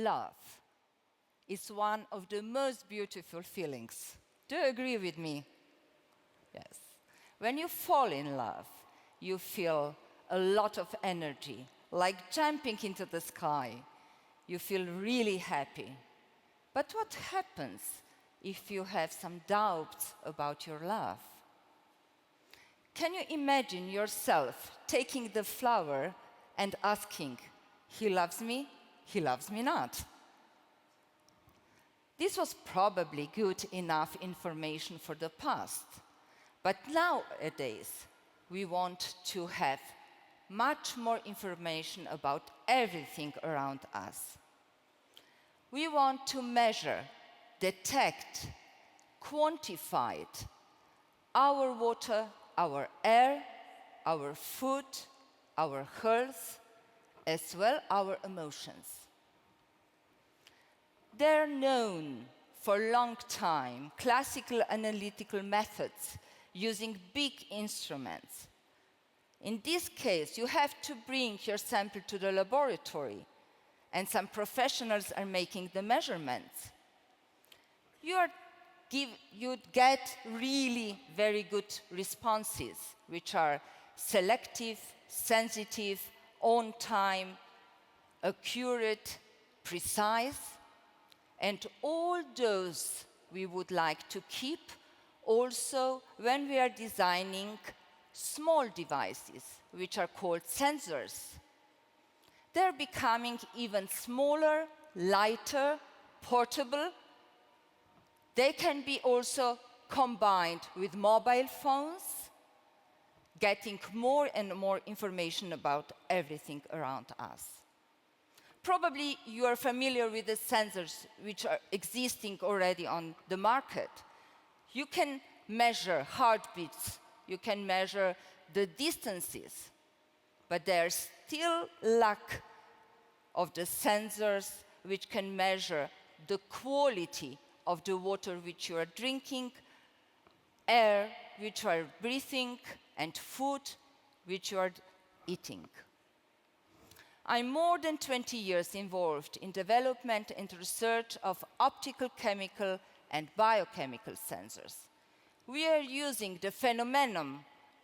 love is one of the most beautiful feelings. Do you agree with me? Yes. When you fall in love, you feel a lot of energy, like jumping into the sky. You feel really happy. But what happens if you have some doubts about your love? Can you imagine yourself taking the flower and asking, he loves me not? This was probably good enough information for the past. But nowadays, we want to have much more information about everything around us. We want to measure, detect, quantify it, our water, our air, our food, our health, as well our emotions. They're known for a long time, classical analytical methods using big instruments. In this case, you have to bring your sample to the laboratory, and some professionals are making the measurements. You'd get really very good responses, which are selective, sensitive, on time, accurate, precise, and all those we would like to keep also when we are designing small devices, which are called sensors. They're becoming even smaller, lighter, portable. They can be also combined with mobile phones, getting more and more information about everything around us. Probably you are familiar with the sensors which are existing already on the market. You can measure heartbeats, you can measure the distances, but there's still lack of the sensors which can measure the quality of the water which you are drinking, air which you are breathing, and food which you are eating. I'm more than 20 years involved in development and research of optical, chemical, and biochemical sensors. We are using the phenomenon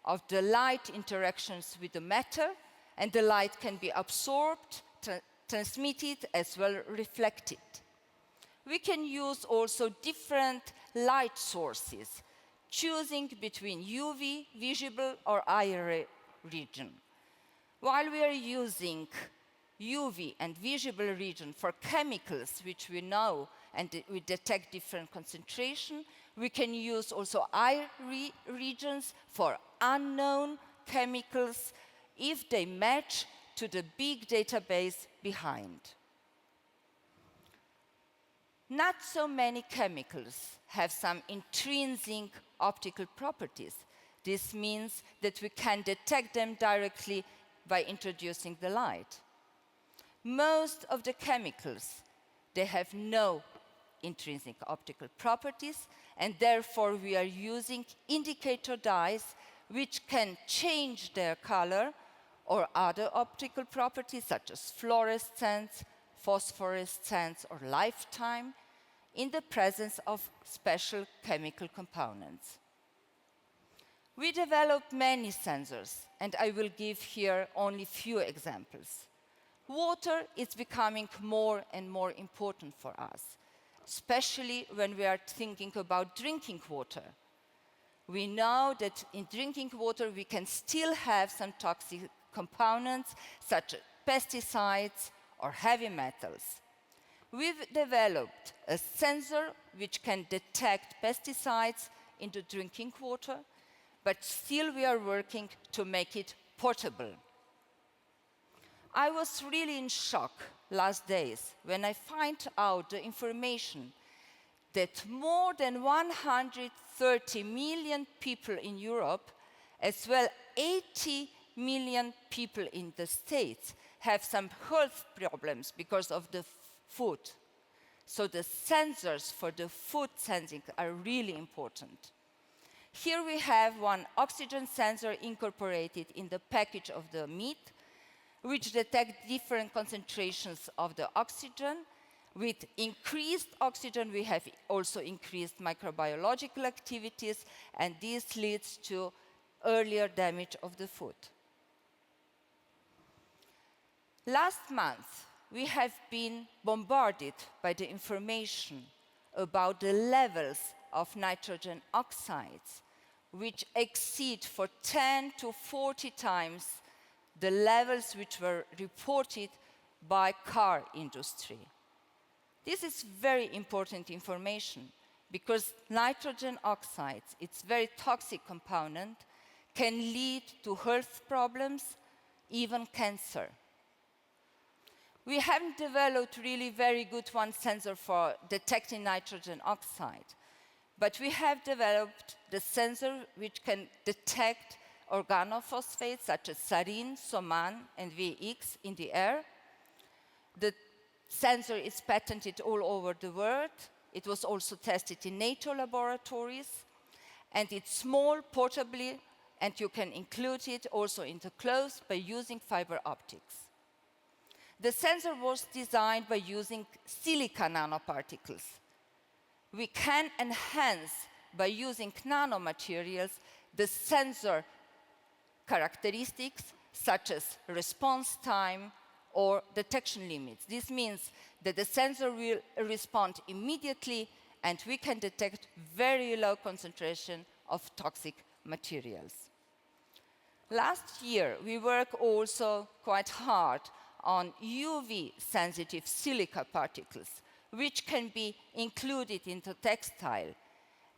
of the light interactions with the matter, and the light can be absorbed, transmitted, as well reflected. We can use also different light sources, choosing between UV, visible, or IR region. While we are using UV and visible region for chemicals, which we know and we detect different concentration, we can use also IR regions for unknown chemicals if they match to the big database behind. Not so many chemicals have some intrinsic optical properties. This means that we can detect them directly by introducing the light. Most of the chemicals, they have no intrinsic optical properties, and therefore we are using indicator dyes which can change their color or other optical properties such as fluorescence, phosphorescence, or lifetime in the presence of special chemical components. We developed many sensors, and I will give here only few examples. Water is becoming more and more important for us, especially when we are thinking about drinking water. We know that in drinking water we can still have some toxic components such as pesticides or heavy metals. We've developed a sensor which can detect pesticides in the drinking water, but still we are working to make it portable. I was really in shock last days when I found out the information that more than 130 million people in Europe, as well 80 million people in the States, have some health problems because of the food. So the sensors for the food sensing are really important. Here we have one oxygen sensor incorporated in the package of the meat, which detects different concentrations of the oxygen With increased oxygen, we have also increased microbiological activities, and this leads to earlier damage of the food. Last month, we have been bombarded by the information about the levels of nitrogen oxides, which exceed for 10 to 40 times the levels which were reported by car industry. This is very important information because nitrogen oxides, its very toxic component, can lead to health problems, even cancer. We haven't developed really very good one sensor for detecting nitrogen oxide, but we have developed the sensor which can detect organophosphates such as sarin, soman, and VX in the air. The sensor is patented all over the world. It was also tested in NATO laboratories, and it's small, portably, and you can include it also into clothes by using fiber optics. The sensor was designed by using silica nanoparticles. We can enhance, by using nanomaterials, the sensor characteristics such as response time or detection limits. This means that the sensor will respond immediately and we can detect very low concentration of toxic materials. Last year, we worked also quite hard on UV-sensitive silica particles, which can be included into textile,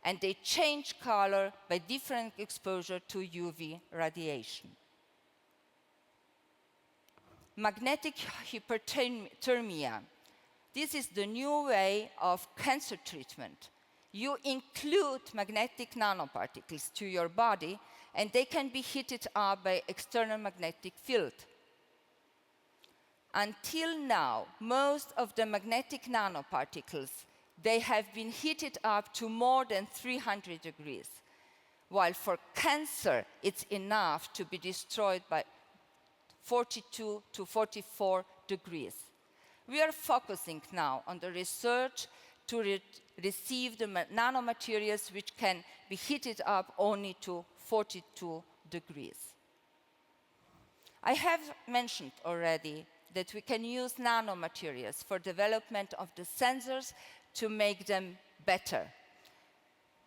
and they change color by different exposure to UV radiation. Magnetic hyperthermia. This is the new way of cancer treatment. You include magnetic nanoparticles to your body, and they can be heated up by external magnetic field. Until now, most of the magnetic nanoparticles, they have been heated up to more than 300 degrees, while for cancer, it's enough to be destroyed by 42 to 44 degrees. We are focusing now on the research to receive the nanomaterials which can be heated up only to 42 degrees. I have mentioned already that we can use nanomaterials for development of the sensors to make them better.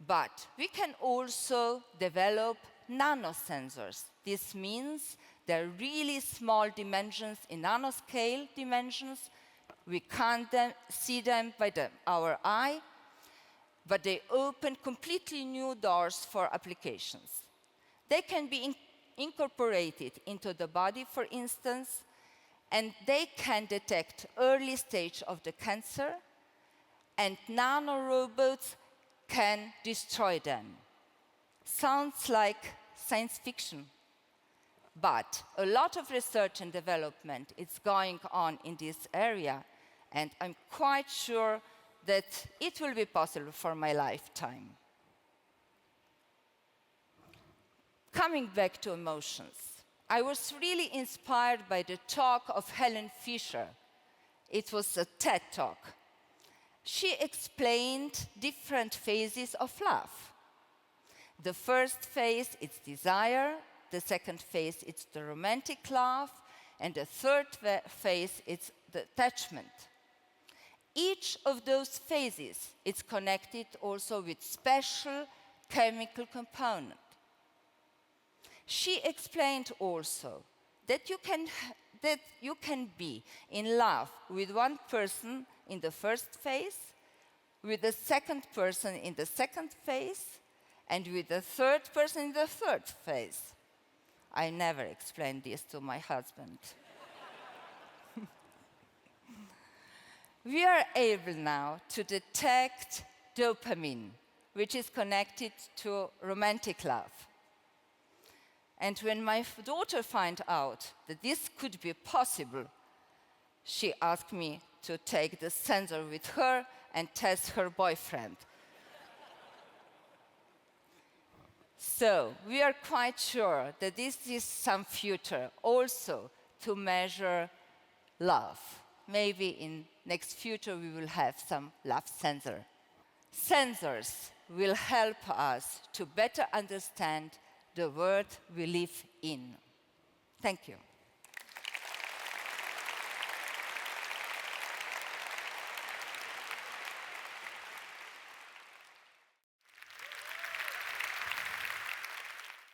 But we can also develop nanosensors. This means they're really small dimensions in nanoscale dimensions. We can't see them by our eye, but they open completely new doors for applications. They can be incorporated into the body, for instance, and they can detect early stage of the cancer, and nanorobots can destroy them. Sounds like science fiction, but a lot of research and development is going on in this area, and I'm quite sure that it will be possible for my lifetime. Coming back to emotions, I was really inspired by the talk of Helen Fisher. It was a TED talk. She explained different phases of love. The first phase is desire, the second phase is the romantic love, and the third phase is the attachment. Each of those phases is connected also with special chemical component. She explained also that you can be in love with one person in the first phase, with the second person in the second phase, and with the third person in the third phase. I never explained this to my husband. We are able now to detect dopamine, which is connected to romantic love. And when my daughter found out that this could be possible, she asked me to take the sensor with her and test her boyfriend. So we are quite sure that this is some future also to measure love, maybe in next future we will have some love sensor. Sensors will help us to better understand the world we live in. Thank you.